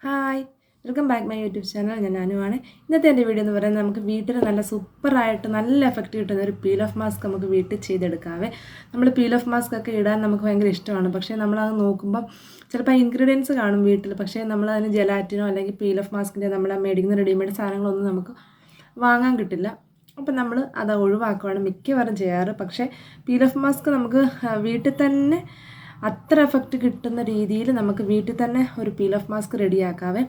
Hi welcome back my YouTube channel. ഞാൻ അനുവാണ്. ഇന്നത്തെ എൻ്റെ വീഡിയോ എന്ന് പറയുന്നത് നമുക്ക് വീട്ടിൽ നല്ല സൂപ്പറായിട്ട് നല്ല എഫക്റ്റ് കിട്ടുന്ന ഒരു പീൽ ഓഫ് മാസ്ക് നമുക്ക് വീട്ടിൽ ചെയ്തെടുക്കാവേ. നമ്മൾ പീൽ ഓഫ് മാസ്ക് ഒക്കെ ഇടാൻ നമുക്ക് ഭയങ്കര ഇഷ്ടമാണ്. പക്ഷേ നമ്മളത് നോക്കുമ്പം ചിലപ്പോൾ ഇൻഗ്രീഡിയൻസ് കാണും വീട്ടിൽ, പക്ഷേ നമ്മളതിന് ജെലാറ്റിനോ അല്ലെങ്കിൽ പീൽ ഓഫ് മാസ്കിൻ്റെ നമ്മൾ മേടിക്കുന്ന റെഡിമെയ്ഡ് സാധനങ്ങളൊന്നും നമുക്ക് വാങ്ങാൻ കിട്ടില്ല. അപ്പം നമ്മൾ അത് ഒഴിവാക്കുകയാണ് മിക്കവാറും ചെയ്യാറ്. പക്ഷേ പീൽ ഓഫ് മാസ്ക് നമുക്ക് വീട്ടിൽ തന്നെ അത്ര എഫക്റ്റ് കിട്ടുന്ന രീതിയിൽ നമുക്ക് വീട്ടിൽ തന്നെ ഒരു പീൽ ഓഫ് മാസ്ക് റെഡിയാക്കാവേ.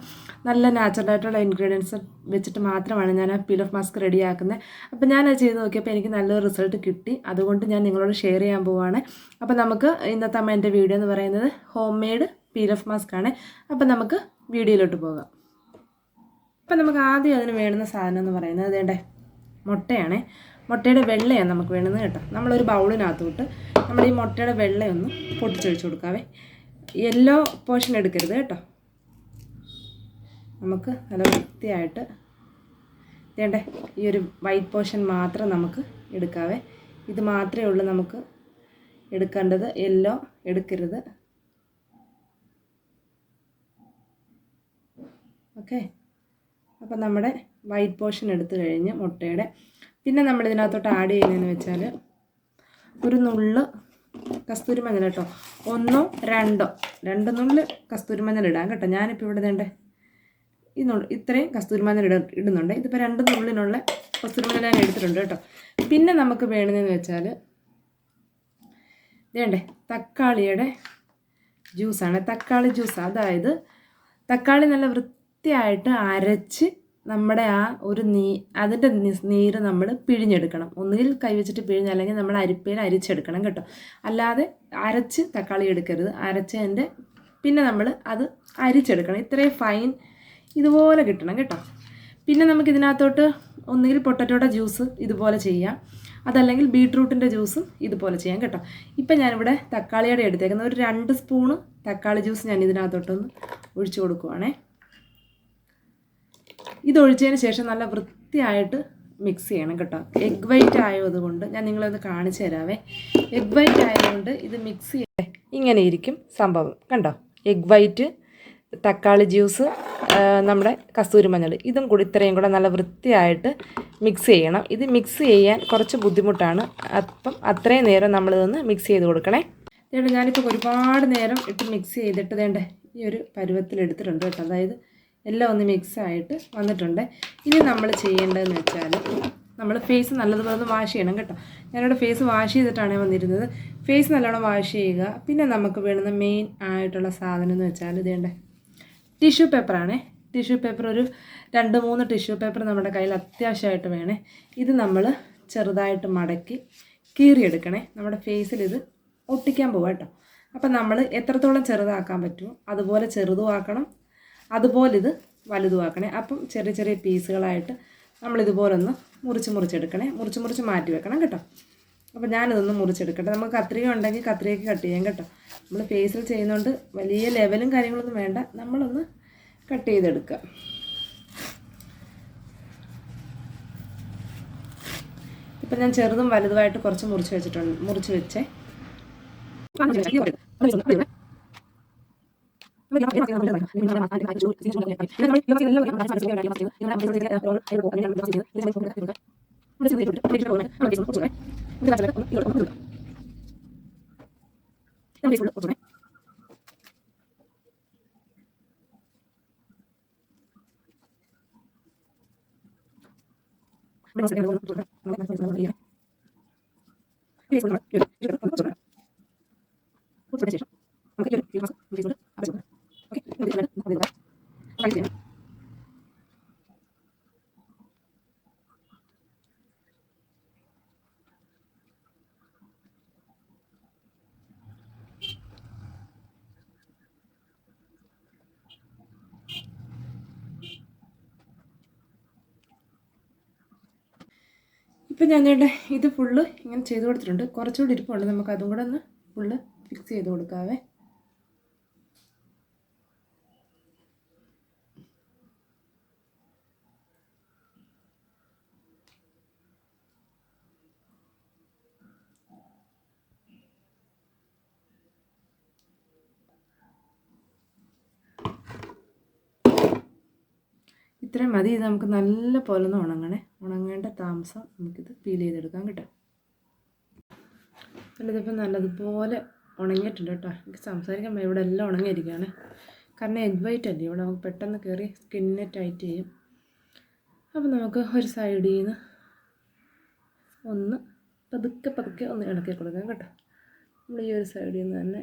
നല്ല നാച്ചുറലായിട്ടുള്ള ഇൻഗ്രീഡിയൻസ് വെച്ചിട്ട് മാത്രമാണ് ഞാൻ ആ പീൽ ഓഫ് മാസ്ക് റെഡിയാക്കുന്നത്. അപ്പോൾ ഞാനത് ചെയ്ത് നോക്കിയപ്പോൾ എനിക്ക് നല്ലൊരു റിസൾട്ട് കിട്ടി. അതുകൊണ്ട് ഞാൻ നിങ്ങളോട് ഷെയർ ചെയ്യാൻ പോവുകയാണ്. അപ്പോൾ നമുക്ക് ഇന്നത്തെ എൻ്റെ വീഡിയോ എന്ന് പറയുന്നത് home made peel off mask ആണ്. അപ്പോൾ നമുക്ക് വീഡിയോയിലോട്ട് പോകാം. അപ്പോൾ നമുക്ക് ആദ്യം അതിന് വേണ്ടുന്ന സാധനം എന്ന് പറയുന്നത് വേണ്ടേ മുട്ടയാണ്. മുട്ടയുടെ വെള്ളയാണ് നമുക്ക് വേണ്ടുന്നത് കേട്ടോ. നമ്മളൊരു ബൗളിനകത്തോട്ട് നമ്മൾ ഈ മുട്ടയുടെ വെള്ളയൊന്ന് പൊട്ടിച്ചൊഴിച്ച് കൊടുക്കാവേ. യെല്ലോ പോർഷൻ എടുക്കരുത് കേട്ടോ. നമുക്ക് നല്ല വൃത്തിയായിട്ട് വേണ്ടേ ഈ ഒരു വൈറ്റ് പോർഷൻ മാത്രം നമുക്ക് എടുക്കാവേ. ഇത് മാത്രമേ ഉള്ളൂ നമുക്ക് എടുക്കേണ്ടത്, യെല്ലോ എടുക്കരുത്. ഓക്കെ, അപ്പം നമ്മുടെ വൈറ്റ് പോർഷൻ എടുത്തു കഴിഞ്ഞ് മുട്ടയുടെ പിന്നെ നമ്മൾ ഇതിനകത്തോട്ട് ആഡ് ചെയ്യുന്നതെന്ന് വെച്ചാൽ ഒരു നുള്ള് കസ്തൂരി മഞ്ഞൾ കേട്ടോ. ഒന്നോ രണ്ട് നുള്ള് കസ്തൂരി മഞ്ഞൾ ഇടാം കേട്ടോ. ഞാനിപ്പോൾ ഇവിടെ വേണ്ടേ ഇത്രയും കസ്തൂരി മഞ്ഞൾ ഇടുന്നുണ്ട്. ഇതിപ്പോൾ 2 നുള്ളിനുള്ള കസ്തൂരി മഞ്ഞൾ ഞാൻ എടുത്തിട്ടുണ്ട് കേട്ടോ. പിന്നെ നമുക്ക് വേണമെന്ന് വെച്ചാൽ വേണ്ടേ തക്കാളിയുടെ ജ്യൂസാണ്. തക്കാളി ജ്യൂസ്, അതായത് തക്കാളി നല്ല വൃത്തിയായിട്ട് അരച്ച് നമ്മുടെ ആ ഒരു അതിൻ്റെ നീര് നമ്മൾ പിഴിഞ്ഞെടുക്കണം. ഒന്നുകിൽ കൈവച്ചിട്ട് പിഴിഞ്ഞ്, അല്ലെങ്കിൽ നമ്മൾ അരിപ്പയിൽ അരിച്ചെടുക്കണം കേട്ടോ. അല്ലാതെ അരച്ച് തക്കാളി എടുക്കരുത്. അരച്ചതിൻ്റെ പിന്നെ നമ്മൾ അത് അരിച്ചെടുക്കണം. ഇത്രയും ഫൈൻ ഇതുപോലെ കിട്ടണം കേട്ടോ. പിന്നെ നമുക്ക് ഇതിനകത്തോട്ട് ഒന്നുകിൽ പൊട്ടറ്റോയുടെ ജ്യൂസ് ഇതുപോലെ ചെയ്യാം, അതല്ലെങ്കിൽ ബീട്രൂട്ടിൻ്റെ ജ്യൂസും ഇതുപോലെ ചെയ്യാം കേട്ടോ. ഇപ്പം ഞാനിവിടെ തക്കാളിയുടെ എടുത്തേക്കുന്നത് ഒരു 2 സ്പൂണ് തക്കാളി ജ്യൂസ് ഞാൻ ഇതിനകത്തോട്ടൊന്ന് ഒഴിച്ചു കൊടുക്കുവാണേ. ഇതൊഴിച്ചതിന് ശേഷം നല്ല വൃത്തിയായിട്ട് മിക്സ് ചെയ്യണം കേട്ടോ. എഗ് വൈറ്റ് ആയതുകൊണ്ട് ഞാൻ നിങ്ങളൊന്ന് കാണിച്ചു തരാവേ. എഗ് വൈറ്റ് ആയതുകൊണ്ട് ഇത് മിക്സ് ചെയ്യേ ഇങ്ങനെ ഇരിക്കും സംഭവം കണ്ടോ. എഗ് വൈറ്റ്, തക്കാളി ജ്യൂസ്, നമ്മുടെ കസ്തൂരി മഞ്ഞൾ, ഇതും കൂടി ഇത്രയും കൂടെ നല്ല വൃത്തിയായിട്ട് മിക്സ് ചെയ്യണം. ഇത് മിക്സ് ചെയ്യാൻ കുറച്ച് ബുദ്ധിമുട്ടാണ്. അപ്പം അത്രയും നേരം നമ്മളിതൊന്ന് മിക്സ് ചെയ്ത് കൊടുക്കണേ. ഇതുകൊണ്ട് ഞാനിപ്പോൾ ഒരുപാട് നേരം ഇട്ട് മിക്സ് ചെയ്തിട്ട് വേണ്ടേ ഈ ഒരു പരുവത്തിലെടുത്തിട്ടുണ്ട് കേട്ടോ. അതായത് എല്ലാം ഒന്ന് മിക്സായിട്ട് വന്നിട്ടുണ്ട്. ഇനി നമ്മൾ ചെയ്യേണ്ടതെന്ന് വെച്ചാൽ നമ്മൾ ഫേസ് നല്ലതുപോലെ ഒന്ന് വാഷ് ചെയ്യണം കേട്ടോ. ഞാനിവിടെ ഫേസ് വാഷ് ചെയ്തിട്ടാണ് വന്നിരുന്നത്. ഫേസ് നല്ലോണം വാഷ് ചെയ്യുക. പിന്നെ നമുക്ക് വേണ്ടുന്ന മെയിൻ ആയിട്ടുള്ള സാധനം എന്ന് വെച്ചാൽ ഇതേണ്ടേ ടിഷ്യൂ പേപ്പറാണ്. ടിഷ്യൂ പേപ്പർ ഒരു 2-3 ടിഷ്യൂ പേപ്പർ നമ്മുടെ കയ്യിൽ അത്യാവശ്യമായിട്ട് വേണേ. ഇത് നമ്മൾ ചെറുതായിട്ട് മടക്കി കീറിയെടുക്കണേ. നമ്മുടെ ഫേസിൽ ഇത് ഒട്ടിക്കാൻ പോവാം കേട്ടോ. അപ്പം നമ്മൾ എത്രത്തോളം ചെറുതാക്കാൻ പറ്റുമോ അതുപോലെ ചെറുതും ആക്കണം, അതുപോലെ ഇത് വലുതുമാക്കണേ. അപ്പം ചെറിയ ചെറിയ പീസുകളായിട്ട് നമ്മളിതുപോലൊന്ന് മുറിച്ചെടുക്കണേ. മുറിച്ച് മാറ്റി വെക്കണം കേട്ടോ. അപ്പോൾ ഞാനിതൊന്ന് മുറിച്ചെടുക്കട്ടെ. നമുക്ക് കത്രിക ഉണ്ടെങ്കിൽ കത്രികയ്ക്ക് കട്ട് ചെയ്യാം കേട്ടോ. നമ്മൾ ഫേസിൽ ചെയ്യുന്നതുകൊണ്ട് വലിയ ലെവലും കാര്യങ്ങളൊന്നും വേണ്ട, നമ്മളൊന്ന് കട്ട് ചെയ്തെടുക്കുക. ഇപ്പം ഞാൻ ചെറുതും വലുതുമായിട്ട് കുറച്ച് മുറിച്ച് വെച്ചേ. ഇപ്പം ഞാൻ ഇത് ഫുള്ള് ഇങ്ങനെ ചെയ്ത് കൊടുത്തിട്ടുണ്ട്. കുറച്ചുകൂടി ഇരിപ്പുണ്ട്, നമുക്ക് അതും കൂടെ ഒന്ന് ഫുള്ള് ഫിക്സ് ചെയ്ത് കൊടുക്കാവേ. ഇത്രയും മതി. ഇത് നമുക്ക് നല്ല പോലെ ഒന്ന് ഉണങ്ങേണ്ട താമസം നമുക്കിത് പീൽ ചെയ്തെടുക്കാം കേട്ടോ. ഇതിപ്പോൾ നല്ലതുപോലെ ഉണങ്ങിയിട്ടുണ്ട് കേട്ടോ. എനിക്ക് സംസാരിക്കാൻ ഇവിടെ എല്ലാം ഉണങ്ങിയിരിക്കുകയാണ്. കാരണം എഗ് വൈറ്റ് അല്ലേ, ഇവിടെ നമുക്ക് പെട്ടെന്ന് കയറി സ്കിന്നിനെ ടൈറ്റ് ചെയ്യും. അപ്പോൾ നമുക്ക് ഒരു സൈഡിൽ നിന്ന് ഒന്ന് പതുക്കെ ഒന്ന് ഇളക്കി കൊടുക്കാം കേട്ടോ. നമ്മൾ ഈ ഒരു സൈഡിൽ നിന്ന് തന്നെ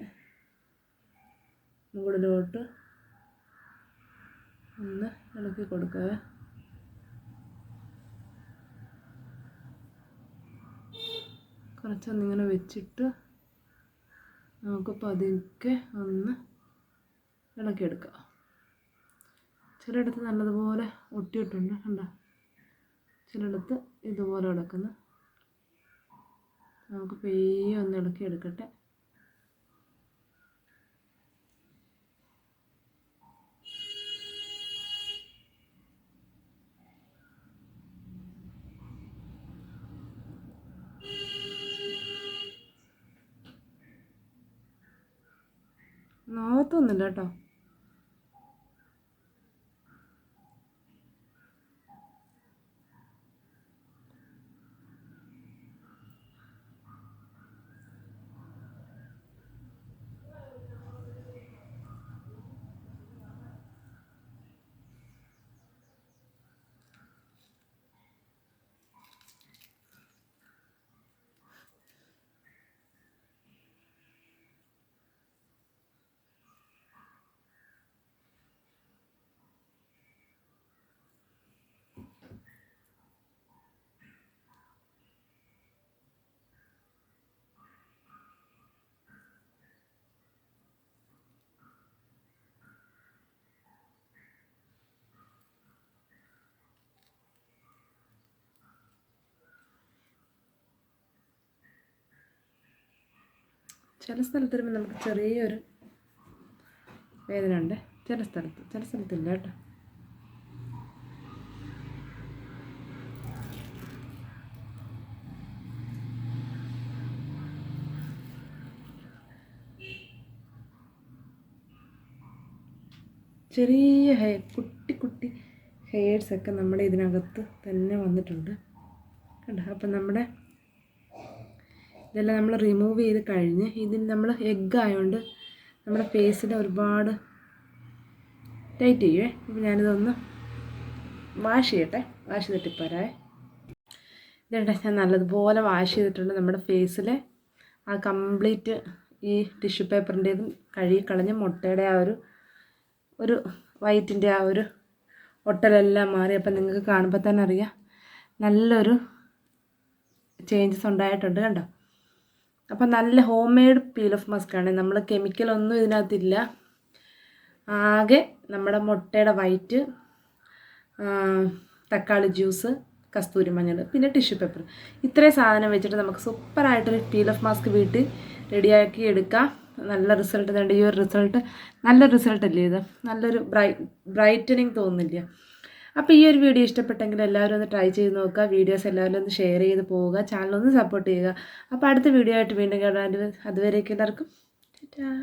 മുകളിലോട്ട് ഒന്ന് ഇളക്കി കൊടുക്കുക. കുറച്ചൊന്നിങ്ങനെ വെച്ചിട്ട് നമുക്ക് പതുക്കെ ഒന്ന് ഇളക്കിയെടുക്കാം. ചിലയിടത്ത് നല്ലതുപോലെ ഒട്ടിയിട്ടുണ്ട് കണ്ടോ, ചിലയിടത്ത് ഇതുപോലെ കിടക്കുന്നു. നമുക്ക് പെയ്യെ ഒന്ന് ഇളക്കിയെടുക്കട്ടെ. നോത്തൊന്നുമില്ല കേട്ടോ. ചില സ്ഥലത്ത് വരുമ്പോൾ നമുക്ക് ചെറിയൊരു വേദന ഉണ്ട്, ചില സ്ഥലത്തില്ല കേട്ടോ. ചെറിയ കുട്ടി ഹെയർസൊക്കെ നമ്മുടെ ഇതിനകത്ത് തന്നെ വന്നിട്ടുണ്ട് കണ്ടോ. അപ്പം നമ്മുടെ ഇതെല്ലാം നമ്മൾ റിമൂവ് ചെയ്ത് കഴിഞ്ഞ് ഇതിന് നമ്മൾ എഗ്ഗ് ആയതുകൊണ്ട് നമ്മുടെ ഫേസിൽ ഒരുപാട് ടൈറ്റ് ചെയ്യുവേ. അപ്പോൾ ഞാനിതൊന്ന് വാഷ് ചെയ്യട്ടെ, വാഷ് ചെയ്തിട്ട് പോരാവേ. ഇതേട്ടാ ഞാൻ നല്ലതുപോലെ വാഷ് ചെയ്തിട്ടുണ്ട്. നമ്മുടെ ഫേസിലെ ആ കംപ്ലീറ്റ് ഈ ടിഷ്യൂ പേപ്പറിൻ്റേതും കഴുകി കളഞ്ഞ് മുട്ടയുടെ ആ ഒരു വൈറ്റിൻ്റെ ആ ഒരു ഒട്ടലെല്ലാം മാറി. അപ്പം നിങ്ങൾക്ക് കാണുമ്പോൾ തന്നെ അറിയാം നല്ലൊരു ചേഞ്ചസ് ഉണ്ടായിട്ടുണ്ട് കണ്ടോ. അപ്പം നല്ല ഹോം മെയ്ഡ് പീൽ ഓഫ് മാസ്കാണ്. നമ്മൾ കെമിക്കലൊന്നും ഇതിനകത്തില്ല. ആകെ നമ്മുടെ മുട്ടയുടെ വൈറ്റ്, തക്കാളി ജ്യൂസ്, കസ്തൂരി മഞ്ഞൾ, പിന്നെ ടിഷ്യൂ പേപ്പർ, ഇത്രയും സാധനം വെച്ചിട്ട് നമുക്ക് സൂപ്പറായിട്ടൊരു പീൽ ഓഫ് മാസ്ക് വീട്ടിൽ റെഡിയാക്കി എടുക്കാം. നല്ല റിസൾട്ട് ഉണ്ട്. ഈ ഒരു റിസൾട്ട് നല്ല റിസൾട്ടല്ലേ ഇത്, നല്ലൊരു ബ്രൈറ്റനിങ് തോന്നുന്നില്ല. അപ്പോൾ ഈ ഒരു വീഡിയോ ഇഷ്ടപ്പെട്ടെങ്കിൽ എല്ലാവരും ഒന്ന് ട്രൈ ചെയ്ത് നോക്കുക. വീഡിയോസ് എല്ലാവരും ഒന്ന് ഷെയർ ചെയ്ത് പോവുക, ചാനലൊന്ന് സപ്പോർട്ട് ചെയ്യുക. അപ്പോൾ അടുത്ത വീഡിയോ ആയിട്ട് വീണ്ടും കാണാൻ, അതുവരേക്കും എല്ലാവർക്കും ടാറ്റാ.